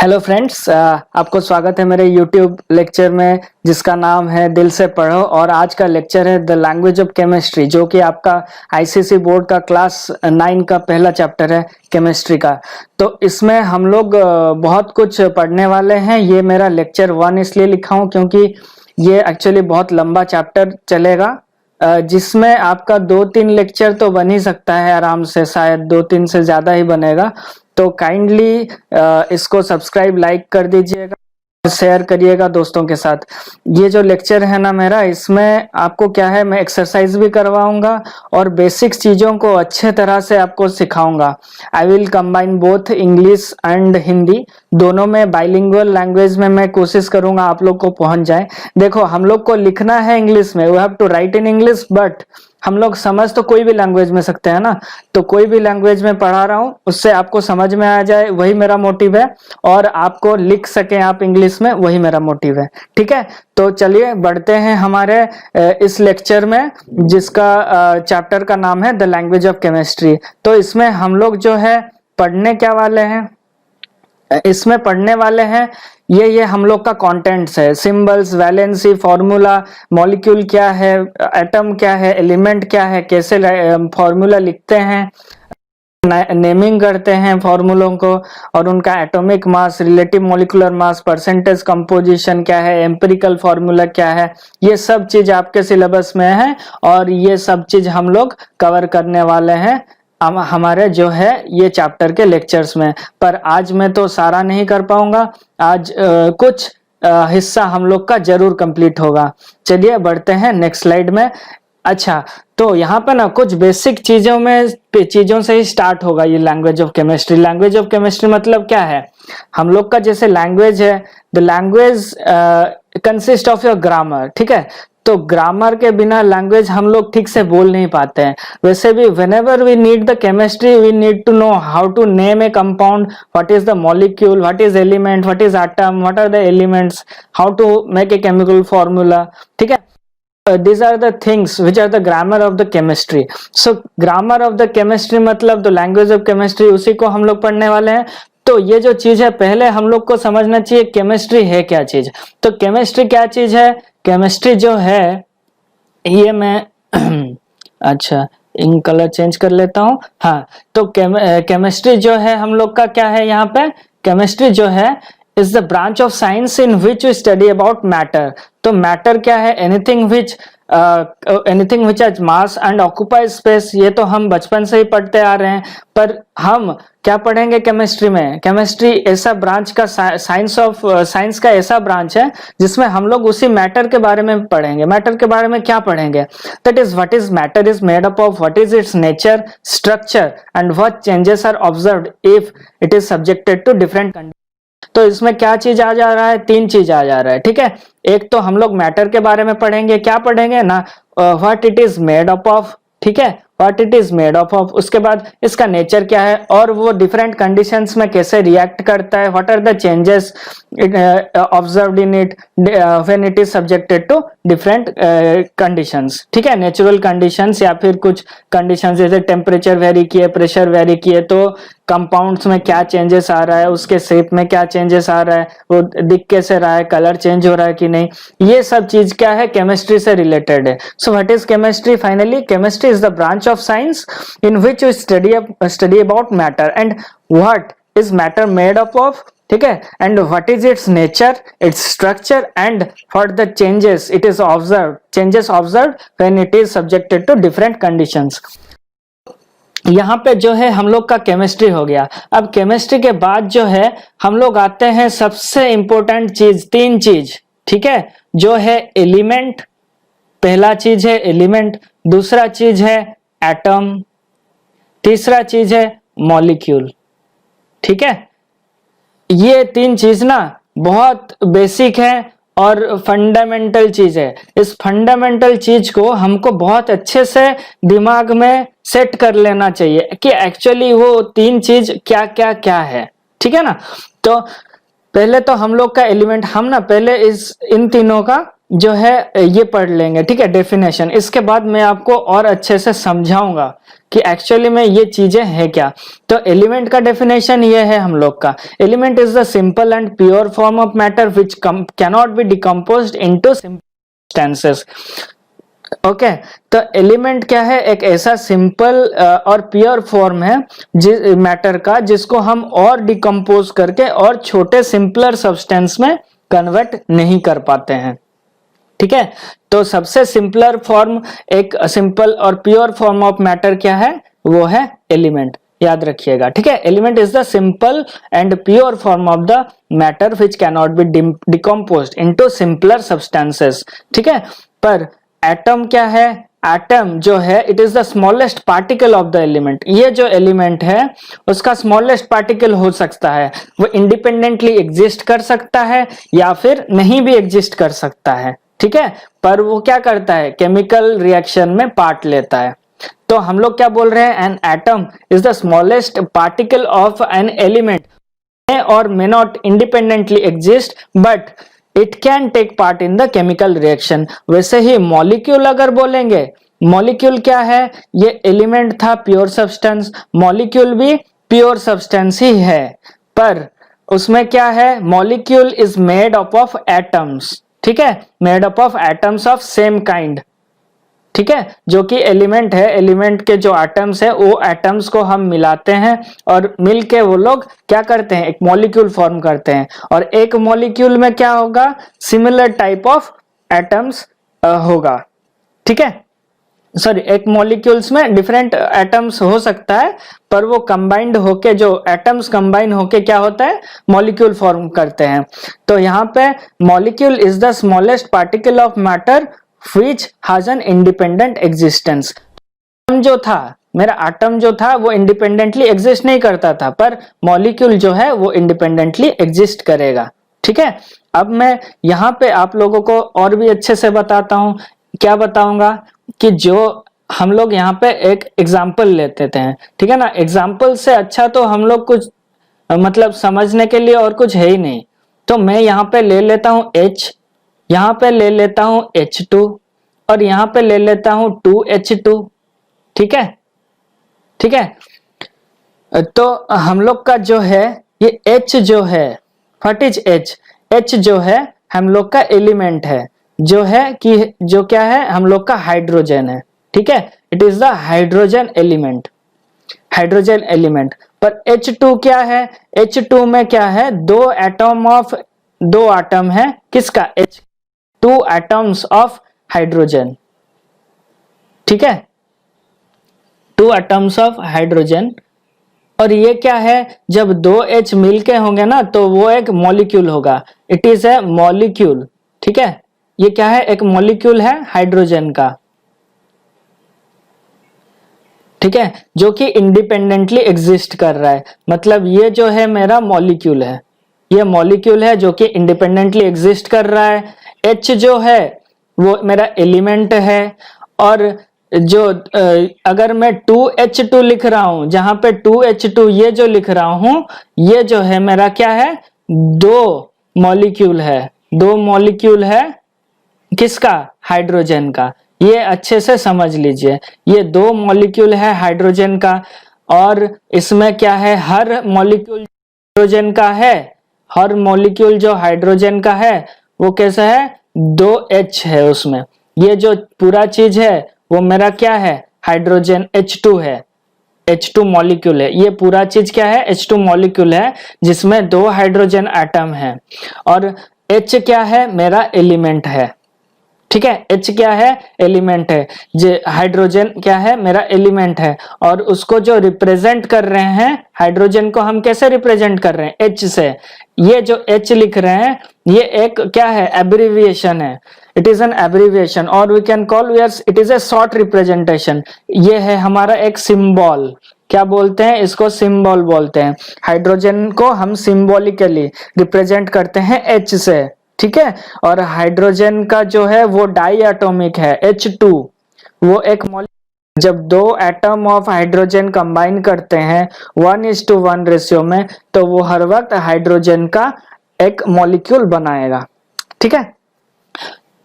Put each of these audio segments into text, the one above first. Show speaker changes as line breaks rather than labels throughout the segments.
Hello friends, आपको स्वागत है मेरे यूट्यूब लेक्चर में जिसका नाम है दिल से पढ़ो। और आज का लेक्चर है द लैंग्वेज ऑफ केमिस्ट्री, जो कि आपका आईसीएसई बोर्ड का क्लास 9 का पहला चैप्टर है केमिस्ट्री का। तो इसमें हम लोग बहुत कुछ पढ़ने वाले हैं। ये मेरा लेक्चर 1 इसलिए लिखा हूँ क्योंकि ये एक्चुअली बहुत लंबा चैप्टर चलेगा, जिसमें आपका 2-3 लेक्चर तो बन ही सकता है आराम से, शायद 2-3 से ज्यादा ही बनेगा। तो काइंडली इसको सब्सक्राइब लाइक कर दीजिएगा, शेयर करिएगा दोस्तों के साथ। ये जो लेक्चर है ना मेरा, इसमें आपको क्या है, मैं एक्सरसाइज भी करवाऊंगा और बेसिक चीजों को अच्छे तरह से आपको सिखाऊंगा। I will combine both English and Hindi, दोनों में बाइलिंगुअल लैंग्वेज में मैं कोशिश करूंगा आप लोग को पहुंच जाए। देखो, हम लोग को लिखना है इंग्लिश में, we have to write in English, but हम लोग समझ तो कोई भी लैंग्वेज में सकते हैं ना। तो कोई भी लैंग्वेज में पढ़ा रहा हूँ, उससे आपको समझ में आ जाए, वही मेरा मोटिव है। और आपको लिख सके आप इंग्लिश में, वही मेरा मोटिव है। ठीक है, तो चलिए बढ़ते हैं हमारे इस लेक्चर में, जिसका चैप्टर का नाम है द लैंग्वेज ऑफ केमिस्ट्री। तो इसमें हम लोग जो है पढ़ने क्या वाले हैं, इसमें पढ़ने वाले हैं ये हम लोग का कंटेंट्स है। सिंबल्स, वैलेंसी, फॉर्मूला, मॉलिक्यूल क्या है, एटम क्या है, एलिमेंट क्या है, कैसे फॉर्मूला लिखते हैं, नेमिंग करते हैं फॉर्मूलों को, और उनका atomic mass, relative molecular mass, percentage composition क्या है, एम्पिरिकल फॉर्मूला क्या है, ये सब चीज आपके सिलेबस में है। और ये सब चीज हम लोग कवर करने वाले हैं हमारे जो है ये चैप्टर के लेक्चर्स में। पर आज मैं तो सारा नहीं कर पाऊंगा, आज कुछ हिस्सा हम लोग का जरूर कंप्लीट होगा। चलिए बढ़ते हैं नेक्स्ट स्लाइड में। अच्छा, तो यहाँ पे ना कुछ बेसिक चीजों से ही स्टार्ट होगा ये language of chemistry. Language of chemistry मतलब क्या है? हम लोग का जैसे लैंग्वेज है, the language consist of your grammar. ठीक है, तो ग्रामर के बिना लैंग्वेज हम लोग ठीक से बोल नहीं पाते हैं। वैसे भी whenever we need the chemistry, we need to know how to name a compound, what is the molecule, what is element, what is atom, what are the elements, how to make a chemical formula. ठीक है, these are the things which are the grammar of the chemistry. So grammar of the chemistry मतलब the language of chemistry, उसी को हम लोग पढ़ने वाले हैं। तो ये जो चीज है, पहले हम लोग को समझना चाहिए केमिस्ट्री है क्या चीज। तो केमिस्ट्री क्या चीज है? केमिस्ट्री जो है ये मैं अच्छा, इंक कलर चेंज कर लेता हूँ। हाँ, तो केमिस्ट्री जो है हम लोग का क्या है यहाँ पे? केमिस्ट्री जो है is the branch of science in which we study about matter. तो मैटर क्या है? anything which has mass and occupies space. ये तो हम बचपन से ही पढ़ते आ रहे हैं। पर हम क्या पढ़ेंगे केमिस्ट्री में? केमिस्ट्री ऐसा ब्रांच का साइंस का ऐसा ब्रांच है जिसमें हम लोग उसी मैटर के बारे में पढ़ेंगे। मैटर के बारे में क्या पढ़ेंगे? That is what is matter is made up of, what is its nature, structure and what changes are observed if it is subjected to different condition. तो इसमें क्या चीज आ जा रहा है? 3 चीज आ जा रहा है। ठीक है, एक तो हम लोग मैटर के बारे में पढ़ेंगे। क्या पढ़ेंगे ना? What it is made up of. ठीक है, what it is made up of. उसके बाद इसका नेचर क्या है और वो डिफरेंट कंडीशंस में कैसे रिएक्ट करता है। What are the changes observed in it when it is subjected to different conditions. ठीक है, नेचुरल कंडीशंस या फिर कुछ कंडीशंस जैसे टेम्परेचर वेरी किए, प्रेशर वेरी किए, तो कंपाउंड्स में क्या चेंजेस आ रहा है, उसके शेप में क्या चेंजेस आ रहा है, वो दिख कैसे रहा है, कलर चेंज हो रहा है कि नहीं, ये सब चीज क्या है? केमिस्ट्री से रिलेटेड है। So what is chemistry? Finally chemistry is the branch of science in which we study about matter and what is matter made up of. ठीक है, and what is its nature, its structure and what the changes observed when it is subjected to different conditions. यहाँ पे जो है हम लोग का chemistry हो गया। अब केमिस्ट्री के बाद जो है हम लोग आते हैं सबसे इंपॉर्टेंट चीज, 3 चीज। ठीक है, जो है एलिमेंट, पहला चीज है एलिमेंट, दूसरा चीज है एटम, तीसरा चीज है मॉलिक्यूल। ठीक है, ये 3 चीज ना बहुत बेसिक है और फंडामेंटल चीज है। इस फंडामेंटल चीज को हमको बहुत अच्छे से दिमाग में सेट कर लेना चाहिए कि एक्चुअली वो 3 चीज क्या क्या क्या है। ठीक है ना, तो पहले तो हम लोग का एलिमेंट, हम ना पहले इन तीनों का जो है ये पढ़ लेंगे, ठीक है, डेफिनेशन। इसके बाद मैं आपको और अच्छे से समझाऊंगा कि एक्चुअली में ये चीजें हैं क्या। तो एलिमेंट का डेफिनेशन ये है हम लोग का, element is the simple and pure form of matter which cannot be decomposed into substances. Okay, तो एलिमेंट क्या है, एक ऐसा सिंपल और प्योर फॉर्म है जिस मैटर का जिसको हम और डिकम्पोज करके और छोटे सिंपलर सब्सटेंस में कन्वर्ट नहीं कर पाते हैं, ठीक है। तो सबसे सिंपलर फॉर्म, एक सिंपल और प्योर फॉर्म ऑफ मैटर क्या है, वो है एलिमेंट, याद रखिएगा, ठीक है। Element is the simple and pure form of the matter which cannot be decomposed into simpler substances, ठीक है। पर एटम क्या है, एटम जो है it is the smallest particle of the element. ये जो एलिमेंट है उसका स्मॉलेस्ट पार्टिकल हो सकता है, वो इंडिपेंडेंटली एग्जिस्ट कर सकता है या फिर नहीं भी एग्जिस्ट कर सकता है, ठीक है। पर वो क्या करता है, केमिकल रिएक्शन में पार्ट लेता है। तो हम लोग क्या बोल रहे हैं, an atom is the smallest particle of an element और may not independently exist but it can take part in the chemical reaction. वैसे ही मॉलिक्यूल अगर बोलेंगे, मॉलिक्यूल क्या है, ये एलिमेंट था प्योर सब्सटेंस, मॉलिक्यूल भी प्योर सब्सटेंस ही है, पर उसमें क्या है, molecule is made up of atoms, ठीक है, made up of atoms of same kind, ठीक है। जो कि एलिमेंट है, एलिमेंट के जो एटम्स है वो एटम्स को हम मिलाते हैं और मिलके वो लोग क्या करते हैं, एक मॉलिक्यूल फॉर्म करते हैं। और एक मॉलिक्यूल में क्या होगा, सिमिलर टाइप ऑफ एटम्स होगा, ठीक है। सॉरी, एक मॉलिक्यूल्स में डिफरेंट एटम्स हो सकता है, पर वो कंबाइंड होके, जो एटम्स कंबाइन होके क्या होता है, मॉलिक्यूल फॉर्म करते हैं। तो यहाँ पे molecule is the smallest particle of matter which has an independent existence। Atom जो था, मेरा एटम जो था वो इंडिपेंडेंटली एग्जिस्ट नहीं करता था, पर मॉलिक्यूल जो है वो इंडिपेंडेंटली एग्जिस्ट करेगा, ठीक है। अब मैं यहाँ पे आप लोगों को और भी अच्छे से बताता हूँ। क्या बताऊंगा कि जो हम लोग यहाँ पे एक एग्जाम्पल लेते थे, ठीक है ना। एग्जाम्पल से अच्छा तो हम लोग कुछ मतलब समझने के लिए और कुछ है ही नहीं। तो मैं यहाँ पे ले लेता हूँ H, यहां पे ले लेता हूं H2 और यहां पे ले लेता हूं 2H2, ठीक है, ठीक है। तो हम लोग का जो है ये H जो है, व्हाट इज H, H जो है हम लोग का एलिमेंट है, जो है कि जो क्या है, हम लोग का हाइड्रोजन है, ठीक है। It is the hydrogen element, hydrogen element. पर H2 क्या है, H2 में क्या है, दो एटम है, किसका, H, 2 एटम्स ऑफ हाइड्रोजन, ठीक है, 2 एटम्स ऑफ हाइड्रोजन। और ये क्या है, जब 2 H मिलके होंगे ना तो वो एक मॉलिक्यूल होगा, इट इज ए मॉलिक्यूल, ठीक है। ये क्या है, एक मॉलिक्यूल है हाइड्रोजन का, ठीक है, जो कि इंडिपेंडेंटली एग्जिस्ट कर रहा है। मतलब ये जो है मेरा मॉलिक्यूल है, ये मॉलिक्यूल है जो कि इंडिपेंडेंटली एग्जिस्ट कर रहा है। H जो है वो मेरा एलिमेंट है। और जो अगर मैं 2H2 लिख रहा हूं, जहां पे 2H2 ये जो लिख रहा हूं, ये जो है मेरा क्या है, 2 मॉलिक्यूल है, 2 मॉलिक्यूल है किसका, हाइड्रोजन का। ये अच्छे से समझ लीजिए, ये 2 मॉलिक्यूल है हाइड्रोजन का। और इसमें क्या है, हर मॉलिक्यूल हाइड्रोजन का है, हर मॉलिक्यूल जो हाइड्रोजन का है वो कैसा है, 2H है उसमें। ये जो पूरा चीज है वो मेरा क्या है, हाइड्रोजन H2 है, H2 मॉलिक्यूल है। ये पूरा चीज क्या है, H2 मॉलिक्यूल है जिसमें 2 हाइड्रोजन एटम है। और H क्या है, मेरा एलिमेंट है, ठीक है। H क्या है, एलिमेंट है, जो हाइड्रोजन क्या है, मेरा एलिमेंट है। और उसको जो रिप्रेजेंट कर रहे हैं, हाइड्रोजन को हम कैसे रिप्रेजेंट कर रहे हैं, H से। ये जो H लिख रहे हैं ये एक क्या है, एब्रिविएशन है, इट इज एन एब्रिविएशन, और we can call it is a short representation. ये है हमारा एक सिंबल, क्या बोलते हैं इसको, सिंबल बोलते हैं। हाइड्रोजन को हम सिंबॉलिकली रिप्रेजेंट करते हैं H से, ठीक है। और हाइड्रोजन का जो है वो डाई एटॉमिक है H2, वो एक मॉलिक्यूल। जब 2 एटम ऑफ हाइड्रोजन कंबाइन करते हैं 1:1 रेशियो में, तो वो हर वक्त हाइड्रोजन का एक मॉलिक्यूल बनाएगा, ठीक है।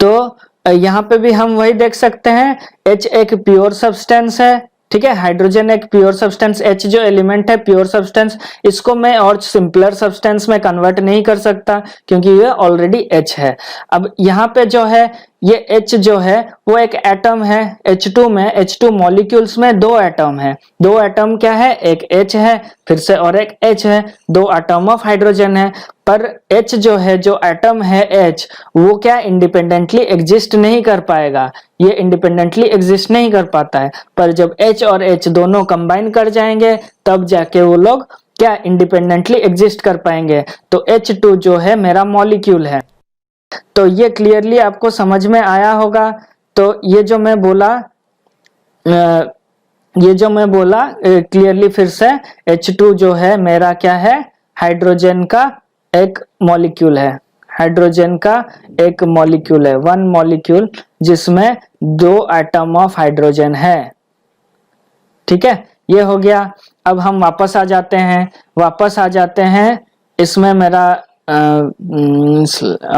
तो यहाँ पे भी हम वही देख सकते हैं, H एक प्योर सब्सटेंस है, ठीक है, हाइड्रोजन एक प्योर सब्सटेंस, H जो एलिमेंट है प्योर सब्सटेंस, इसको मैं और सिंपलर सब्सटेंस में कन्वर्ट नहीं कर सकता क्योंकि ये ऑलरेडी H है। अब यहाँ पे जो है ये H जो है वो एक एटम है, H2 में, H2 मॉलिक्यूल्स में दो एटम है, दो एटम क्या है, एक H है फिर से और एक H है, दो एटम ऑफ हाइड्रोजन है। पर H जो है, जो एटम है H, वो क्या इंडिपेंडेंटली एग्जिस्ट नहीं कर पाएगा, ये इंडिपेंडेंटली एग्जिस्ट नहीं कर पाता है। पर जब H और H दोनों कंबाइन कर जाएंगे तब जाके वो लोग क्या इंडिपेंडेंटली एग्जिस्ट कर पाएंगे। तो H2 जो है मेरा मॉलिक्यूल है। तो ये क्लियरली आपको समझ में आया होगा। तो ये जो मैं बोला क्लियरली फिर से, H2 जो है मेरा क्या है, हाइड्रोजन का एक मॉलिक्यूल है, हाइड्रोजन का एक मॉलिक्यूल है, वन मॉलिक्यूल जिसमें दो एटम ऑफ हाइड्रोजन है। ठीक है, ये हो गया। अब हम वापस आ जाते हैं इसमें मेरा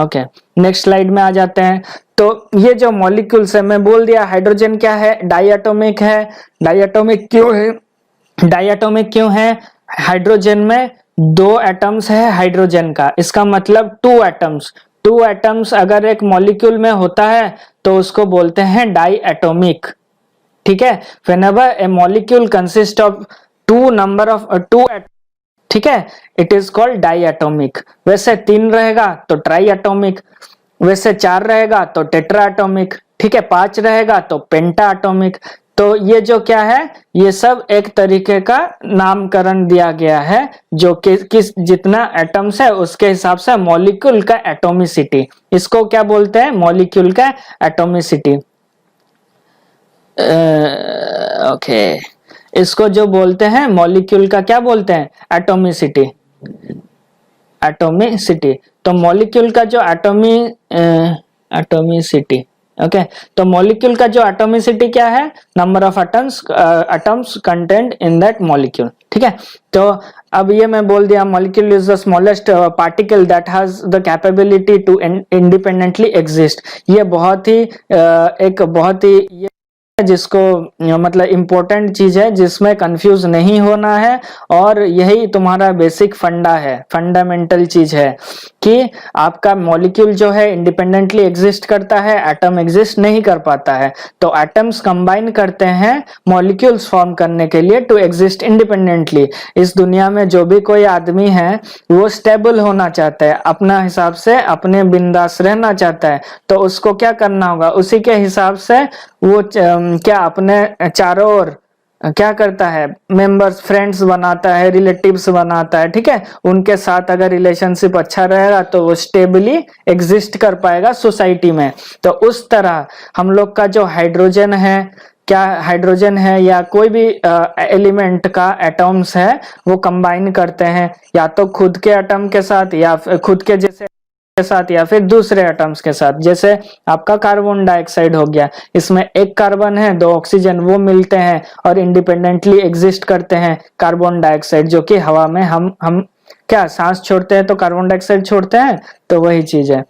ओके, नेक्स्ट स्लाइड में आ जाते हैं। तो ये जो मॉलिक्यूल्स है, मैं बोल दिया हाइड्रोजन क्या है, डायटोमिक है। डायटोमिक क्यों है? हाइड्रोजन में दो एटम्स है हाइड्रोजन का, इसका मतलब टू एटम्स अगर एक मॉलिक्यूल में होता है तो उसको बोलते हैं डायटोमिक। ठीक है, whenever a molecule consists of two ठीक है, इट इज कॉल्ड डायटोमिक। वैसे 3 रहेगा तो ट्राइएटोमिक, वैसे 4 रहेगा तो टेट्राएटोमिक, ठीक है, 5 रहेगा तो पेंटाएटोमिक। तो ये जो क्या है, ये सब एक तरीके का नामकरण दिया गया है जो कि किस जितना एटम्स है उसके हिसाब से मॉलिक्यूल का एटोमिसिटी, इसको क्या बोलते हैं, मॉलिक्यूल का एटोमिसिटी। ओके, इसको जो बोलते हैं मॉलिक्यूल का क्या बोलते हैं, एटोमिसिटी। तो मॉलिक्यूल का जो एटोमिसिटी, ओके, तो मॉलिक्यूल का जो एटोमिसिटी क्या है, number of atoms content in that molecule. ठीक है, तो अब ये मैं बोल दिया molecule is the smallest particle that has the capability to independently exist. ये बहुत ही ये जिसको मतलब इम्पोर्टेंट चीज है जिसमें कंफ्यूज नहीं होना है, और यही तुम्हारा बेसिक फंडामेंटल चीज है कि आपका मॉलिक्यूल जो है इंडिपेंडेंटली एग्जिस्ट करता है, एटम एग्जिस्ट नहीं कर पाता है। तो एटम्स कंबाइन करते हैं मॉलिक्यूल्स फॉर्म करने के लिए टू एग्जिस्ट इंडिपेंडेंटली। इस दुनिया में जो भी कोई आदमी है वो स्टेबल होना चाहता है, अपना हिसाब से अपने बिंदास रहना चाहता है, तो उसको क्या करना होगा, उसी के हिसाब से वो क्या अपने चारों ओर क्या करता है, मेंबर्स, फ्रेंड्स बनाता है, रिलेटिव्स बनाता है। ठीक है, उनके साथ अगर रिलेशनशिप अच्छा रहेगा तो वो स्टेबली एग्जिस्ट कर पाएगा सोसाइटी में। तो उस तरह हम लोग का जो हाइड्रोजन है, क्या हाइड्रोजन है या कोई भी एलिमेंट का एटम्स है वो कंबाइन करते हैं या तो खुद के एटम के साथ या खुद के जैसे के साथ या फिर दूसरे एटम्स के साथ। जैसे आपका कार्बन डाइऑक्साइड हो गया, इसमें एक कार्बन है, 2 ऑक्सीजन, वो मिलते हैं और इंडिपेंडेंटली एग्जिस्ट करते हैं। कार्बन डाइऑक्साइड जो कि हवा में हम क्या सांस छोड़ते हैं तो कार्बन डाइऑक्साइड छोड़ते हैं, तो वही चीज है।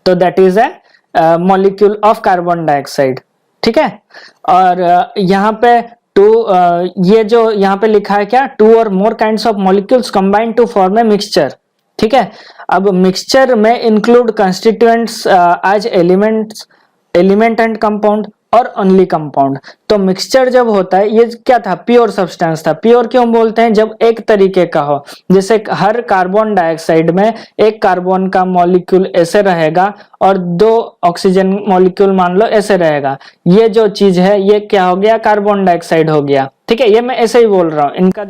तो that is a molecule of carbon dioxide. ठीक है, और यहाँ पे ये जो यहाँ पे लिखा है क्या, 2 और more kinds of molecules combine to form a mixture. ठीक है, अब मिक्सचर में include constituents as element and compound और ओनली कंपाउंड। तो मिक्सचर जब होता है, ये क्या था, प्योर सब्सटेंस था। प्योर क्यों बोलते हैं, जब एक तरीके का हो, जैसे हर कार्बन डाइऑक्साइड में एक कार्बन का मॉलिक्यूल ऐसे रहेगा और 2 ऑक्सीजन मॉलिक्यूल मान लो ऐसे रहेगा। ये जो चीज है ये क्या हो गया, कार्बन डाइऑक्साइड हो गया। ठीक है, ये मैं ऐसे ही बोल रहा हूँ, इनका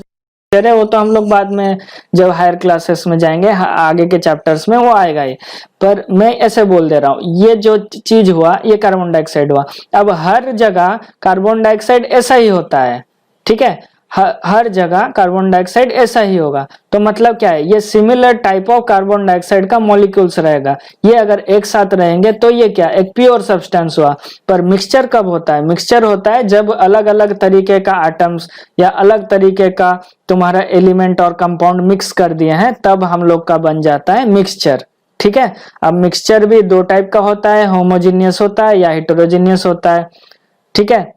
है वो तो हम लोग बाद में जब हायर क्लासेस में जाएंगे आगे के चैप्टर्स में वो आएगा ही, पर मैं ऐसे बोल दे रहा हूँ। ये जो चीज हुआ ये कार्बन डाइऑक्साइड हुआ। अब हर जगह कार्बन डाइऑक्साइड ऐसा ही होता है। ठीक है, हर जगह कार्बन डाइऑक्साइड ऐसा ही होगा। तो मतलब क्या है, ये similar type of carbon dioxide का मॉलिक्यूल्स रहेगा। ये अगर एक साथ रहेंगे तो ये क्या, एक प्योर सब्सटेंस हुआ। पर मिक्सचर कब होता है, मिक्सचर होता है जब अलग अलग तरीके का एटम्स या अलग तरीके का तुम्हारा एलिमेंट और कंपाउंड मिक्स कर दिए हैं, तब हम लोग का बन जाता है मिक्सचर। ठीक है। अब मिक्सचर भी दो टाइप का होता है, होमोजीनियस होता है या हेटेरोजीनियस होता है, ठीक है।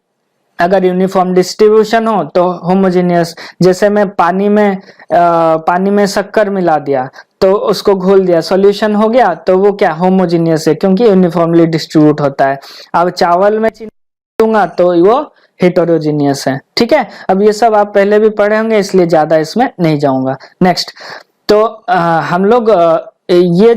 अगर यूनिफॉर्म डिस्ट्रीब्यूशन हो तो होमोजीनियस, जैसे मैं पानी में शक्कर मिला दिया तो उसको घोल दिया, सॉल्यूशन हो गया, तो वो क्या होमोजीनियस है क्योंकि यूनिफॉर्मली डिस्ट्रीब्यूट होता है। अब चावल में चीनी दूंगा तो वो हेटेरोजीनियस है, ठीक है। अब ये सब आप पहले भी पढ़े होंगे इसलिए ज्यादा इसमें नहीं जाऊंगा। नेक्स्ट, तो हम लोग ये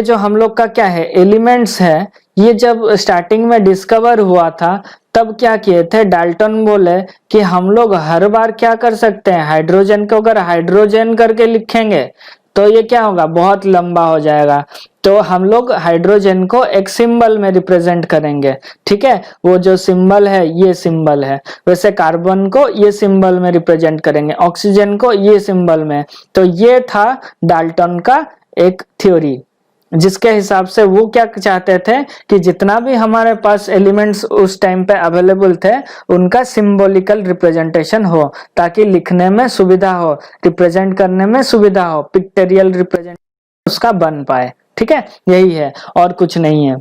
जो हम लोग का क्या है एलिमेंट्स है, ये जब स्टार्टिंग में डिस्कवर हुआ था तब क्या किए थे, डाल्टन बोले कि हम लोग हर बार क्या कर सकते हैं, हाइड्रोजन को अगर हाइड्रोजन करके लिखेंगे तो ये क्या होगा, बहुत लंबा हो जाएगा, तो हम लोग हाइड्रोजन को एक सिंबल में रिप्रेजेंट करेंगे, ठीक है। वो जो सिंबल है ये सिंबल है, वैसे कार्बन को ये सिंबल में रिप्रेजेंट करेंगे, ऑक्सीजन को ये सिंबल में। तो ये था डाल्टन का एक थ्योरी, जिसके हिसाब से वो क्या चाहते थे कि जितना भी हमारे पास एलिमेंट्स उस टाइम पे अवेलेबल थे उनका सिंबॉलिकल रिप्रेजेंटेशन हो, ताकि लिखने में सुविधा हो, रिप्रेजेंट करने में सुविधा हो, पिक्टोरियल रिप्रेजेंटेशन उसका बन पाए, ठीक है। यही है और कुछ नहीं है।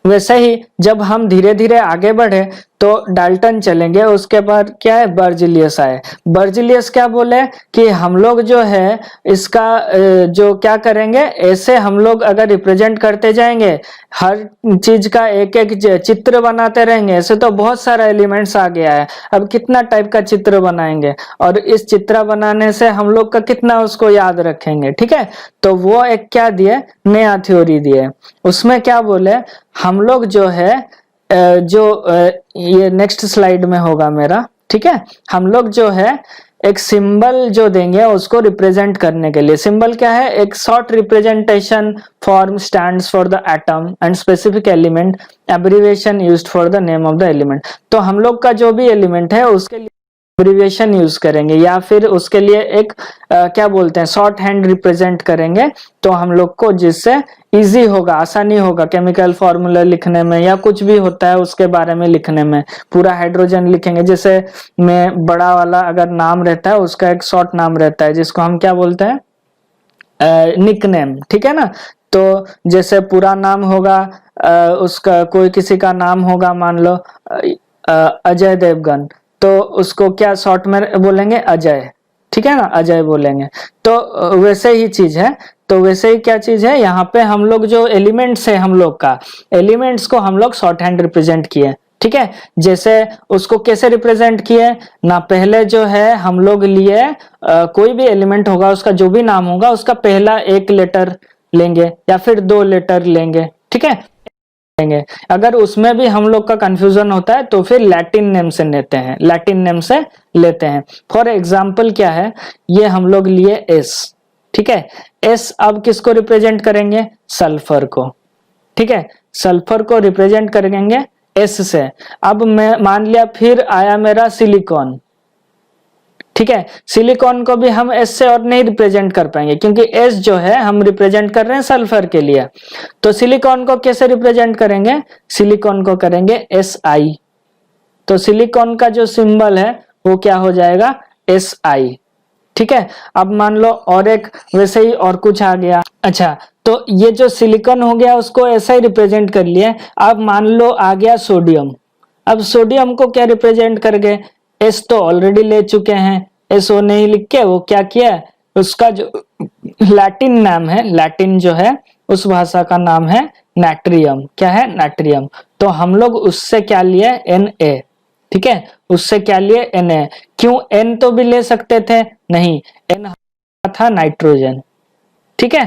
वैसे ही जब हम धीरे धीरे आगे बढ़े तो डाल्टन चलेंगे, उसके बाद क्या है, बर्जिलियस आए। बर्जिलियस क्या बोले कि हम लोग जो है इसका जो क्या करेंगे, ऐसे हम लोग अगर रिप्रेजेंट करते जाएंगे, हर चीज का एक एक चित्र बनाते रहेंगे, ऐसे तो बहुत सारा एलिमेंट्स आ गया है, अब कितना टाइप का चित्र बनाएंगे और इस चित्र बनाने से हम लोग का कितना उसको याद रखेंगे, ठीक है। तो वो एक क्या दिए, नया थ्योरी दिए। उसमें क्या बोले, हम लोग जो है ये नेक्स्ट स्लाइड में होगा मेरा, ठीक है। हम लोग जो है एक सिंबल जो देंगे उसको रिप्रेजेंट करने के लिए, सिंबल क्या है, एक short representation form stands for the atom and specific element, abbreviation used for the name of the element. तो हम लोग का जो भी एलिमेंट है उसके लिए एब्रिविएशन यूज करेंगे या फिर उसके लिए एक क्या बोलते हैं, शॉर्ट हैंड रिप्रेजेंट करेंगे, तो हम लोग को जिससे इजी होगा, आसानी होगा केमिकल फॉर्मूला लिखने में या कुछ भी होता है उसके बारे में लिखने में। पूरा हाइड्रोजन लिखेंगे, जैसे में बड़ा वाला अगर नाम रहता है उसका एक शॉर्ट नाम रहता है जिसको हम क्या बोलते हैं, निकनेम, ठीक है ना। तो जैसे पूरा नाम होगा उसका, कोई किसी का नाम होगा मान लो अजय देवगन, तो उसको क्या शॉर्ट में बोलेंगे, अजय, ठीक है ना, अजय बोलेंगे। तो वैसे ही चीज है, तो वैसे ही क्या चीज है, यहाँ पे हम लोग जो एलिमेंट्स है, हम लोग का एलिमेंट्स को हम लोग शॉर्ट हैंड रिप्रेजेंट किए, ठीक है। जैसे उसको कैसे रिप्रेजेंट किए ना, पहले जो है हम लोग लिए कोई भी एलिमेंट होगा उसका जो भी नाम होगा उसका पहला एक लेटर लेंगे या फिर दो लेटर लेंगे, ठीक है। अगर उसमें भी हम लोग का कंफ्यूजन होता है तो फिर लैटिन नेम से लेते हैं, लैटिन नेम से लेते हैं। फॉर एग्जाम्पल क्या है, ये हम लोग लिए एस, ठीक है। एस अब किसको रिप्रेजेंट करेंगे, सल्फर को, ठीक है, सल्फर को रिप्रेजेंट करेंगे एस से। अब मैं मान लिया फिर आया मेरा सिलिकॉन, ठीक है, सिलिकॉन को भी हम एस से और नहीं रिप्रेजेंट कर पाएंगे क्योंकि एस जो है हम रिप्रेजेंट कर रहे हैं सल्फर के लिए। तो सिलिकॉन को कैसे रिप्रेजेंट करेंगे, सिलिकॉन को करेंगे एस आई, तो सिलिकॉन का जो सिंबल है वो क्या हो जाएगा, एस आई, ठीक है। अब मान लो और एक वैसे ही और कुछ आ गया, अच्छा, तो ये जो सिलिकॉन हो गया उसको ऐसा ही रिप्रेजेंट कर लिए। अब मान लो आ गया सोडियम, अब सोडियम को क्या रिप्रेजेंट कर गए, एस तो ऑलरेडी ले चुके हैं, एस ओ नहीं लिख के वो क्या किया, उसका जो लैटिन नाम है, लैटिन जो है उस भाषा का नाम है नाट्रियम, क्या है, नाट्रियम। तो हम लोग उससे क्या लिए, एन ए, ठीक है, उससे क्या लिए, एन ए। क्यों, एन तो भी ले सकते थे, नहीं, एन था नाइट्रोजन, ठीक है।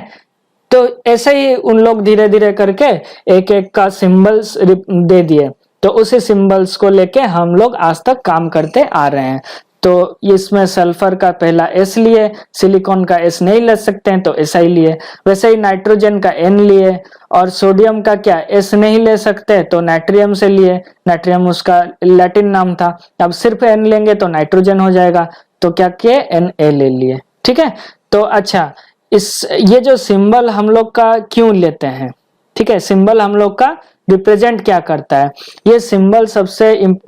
तो ऐसे ही उन लोग धीरे धीरे करके एक एक का सिंबल्स दे दिए, तो उसी सिंबल्स को लेके हम लोग आज तक काम करते आ रहे हैं। तो इसमें सल्फर का पहला एस लिए, सिलिकॉन का एस नहीं ले सकते हैं तो ऐसा ही लिए, वैसे ही नाइट्रोजन का एन लिए, और सोडियम का क्या एस नहीं ले सकते तो नाइट्रियम से लिए, नाइट्रियम उसका लैटिन नाम था, अब सिर्फ एन लेंगे तो नाइट्रोजन हो जाएगा, तो क्या किए, एन ए ले लिए, ठीक है। तो अच्छा, ये जो सिंबल हम लोग का क्यों लेते हैं, ठीक है, सिंबल हम लोग का रिप्रेजेंट क्या करता है, ये सिंबल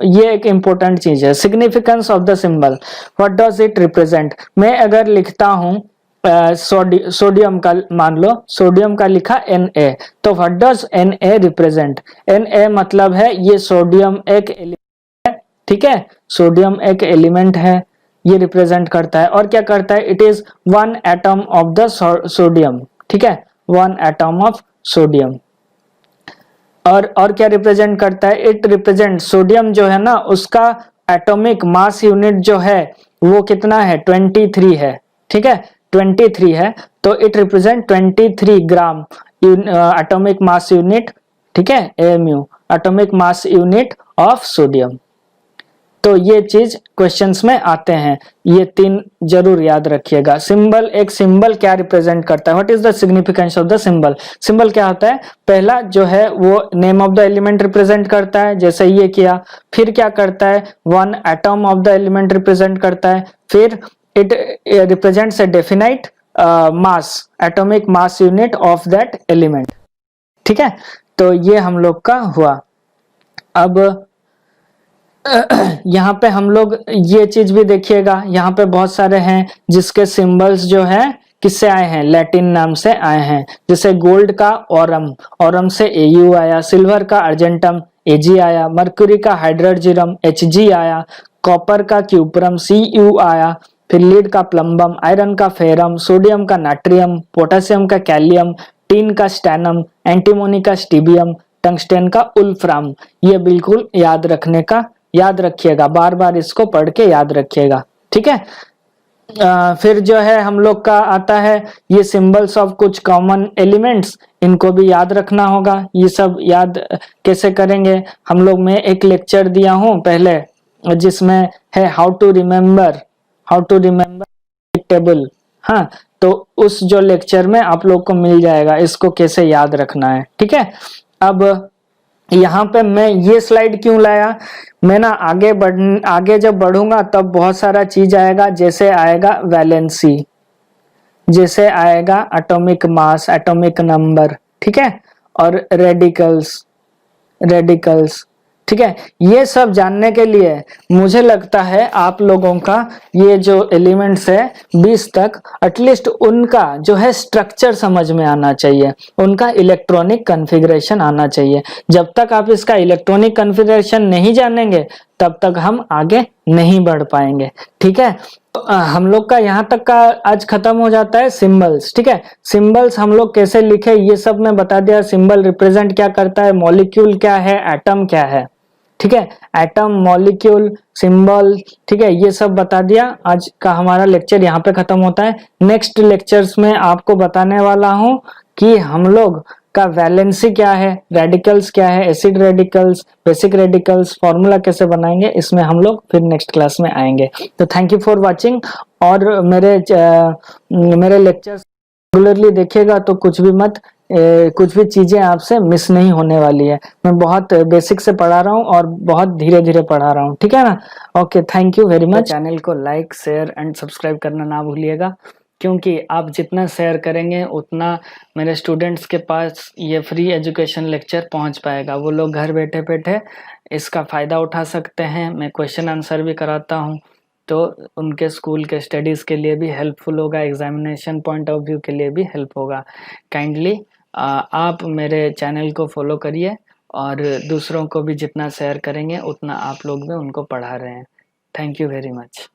ये एक इंपॉर्टेंट चीज है, significance of the symbol, what does it represent. मैं अगर लिखता हूं सोडियम का मान लो, सोडियम का लिखा Na, तो what does Na represent? Na मतलब है ये सोडियम एक एलिमेंट है, ठीक है, सोडियम एक एलिमेंट है, ये रिप्रेजेंट करता है। और क्या करता है? It is one atom of the sodium, ठीक है, वन एटम ऑफ सोडियम। और क्या रिप्रेजेंट करता है? इट रिप्रेजेंट, सोडियम जो है ना उसका एटॉमिक मास यूनिट जो है वो कितना है? 23 है, ठीक है, 23 है, तो it represent 23 gram atomic mass unit, ठीक है, AMU, atomic mass unit of sodium. तो ये चीज क्वेश्चंस में आते हैं, ये तीन जरूर याद रखिएगा। सिंबल, एक सिंबल क्या रिप्रेजेंट करता है? What is the significance of the symbol? Symbol क्या होता है? पहला जो है वो name of the element represent करता है, जैसे ये किया। फिर क्या करता है? One atom of the element represent करता है। फिर it represents a definite mass, atomic mass unit of that element, ठीक है। तो ये हम लोग का हुआ। अब यहाँ पे हम लोग ये चीज भी देखिएगा, यहाँ पे बहुत सारे हैं जिसके सिंबल्स जो है किससे आए हैं? लैटिन नाम से आए हैं। जैसे गोल्ड का ओरम, ओरम से AU आया। सिल्वर का अर्जेंटम, AG आया। मर्क्यूरी का हाइड्रोजिरम, HG आया। कॉपर का क्यूपरम, CU आया। फिर लीड का प्लम्बम, आयरन का फेरम, सोडियम का नाट्रियम, पोटेशियम का कैलियम, टीन का स्टैनम, एंटीमोनी का स्टीबियम, टंगस्टेन का उल्फ्राम। ये बिल्कुल याद रखने का, याद रखिएगा, बार बार इसको पढ़ के याद रखिएगा, ठीक है। फिर जो है हम लोग का आता है ये सिंबल्स ऑफ कुछ कॉमन एलिमेंट्स, इनको भी याद रखना होगा। ये सब याद कैसे करेंगे हम लोग? मैं एक लेक्चर दिया हूं पहले जिसमें है हाउ टू रिमेम्बर टेबल, हाँ, तो उस जो लेक्चर में आप लोग को मिल जाएगा इसको कैसे याद रखना है, ठीक है। अब यहाँ पे मैं ये स्लाइड क्यों लाया? मैं ना आगे जब बढ़ूंगा तब बहुत सारा चीज आएगा, जैसे आएगा वैलेंसी, जैसे आएगा एटॉमिक मास, एटॉमिक नंबर, ठीक है, और रेडिकल्स, ठीक है। ये सब जानने के लिए मुझे लगता है आप लोगों का ये जो एलिमेंट्स है 20 तक, एटलीस्ट उनका जो है स्ट्रक्चर समझ में आना चाहिए, उनका इलेक्ट्रॉनिक कॉन्फ़िगरेशन आना चाहिए। जब तक आप इसका इलेक्ट्रॉनिक कॉन्फ़िगरेशन नहीं जानेंगे तब तक हम आगे नहीं बढ़ पाएंगे, ठीक है। हम लोग का यहाँ तक का आज खत्म हो जाता है सिंबल्स, ठीक है। सिंबल्स हम लोग कैसे लिखे ये सब मैं बता दिया। सिंबल रिप्रेजेंट क्या करता है, मॉलिक्यूल क्या है, एटम क्या है, ठीक है, एटम, मॉलिक्यूल, सिंबल, ठीक है, ये सब बता दिया। आज का हमारा लेक्चर यहाँ पे खत्म होता है। नेक्स्ट लेक्चर्स में आपको बताने वाला हूँ कि हम लोग का वैलेंसी क्या है, रेडिकल्स क्या है, acid radicals, basic radicals, formula कैसे बनाएंगे, इसमें हम लोग फिर नेक्स्ट क्लास में आएंगे। तो थैंक यू फॉर वाचिंग, और मेरे लेक्चर्स रेगुलरली देखिएगा तो कुछ भी चीजें आपसे मिस नहीं होने वाली है। मैं बहुत बेसिक से पढ़ा रहा हूँ और बहुत धीरे धीरे पढ़ा रहा हूँ, ठीक है ना। Okay, thank you very much. Channel को लाइक, शेयर एंड सब्सक्राइब करना ना भूलिएगा, क्योंकि आप जितना शेयर करेंगे उतना मेरे स्टूडेंट्स के पास ये फ्री एजुकेशन लेक्चर पहुंच पाएगा। वो लोग घर बैठे बैठे इसका फ़ायदा उठा सकते हैं। मैं क्वेश्चन आंसर भी कराता हूं, तो उनके स्कूल के स्टडीज़ के लिए भी हेल्पफुल होगा, एग्जामिनेशन पॉइंट ऑफ व्यू के लिए भी हेल्प होगा। काइंडली आप मेरे चैनल को फॉलो करिए, और दूसरों को भी जितना शेयर करेंगे उतना आप लोग भी उनको पढ़ा रहे हैं। Thank you very much.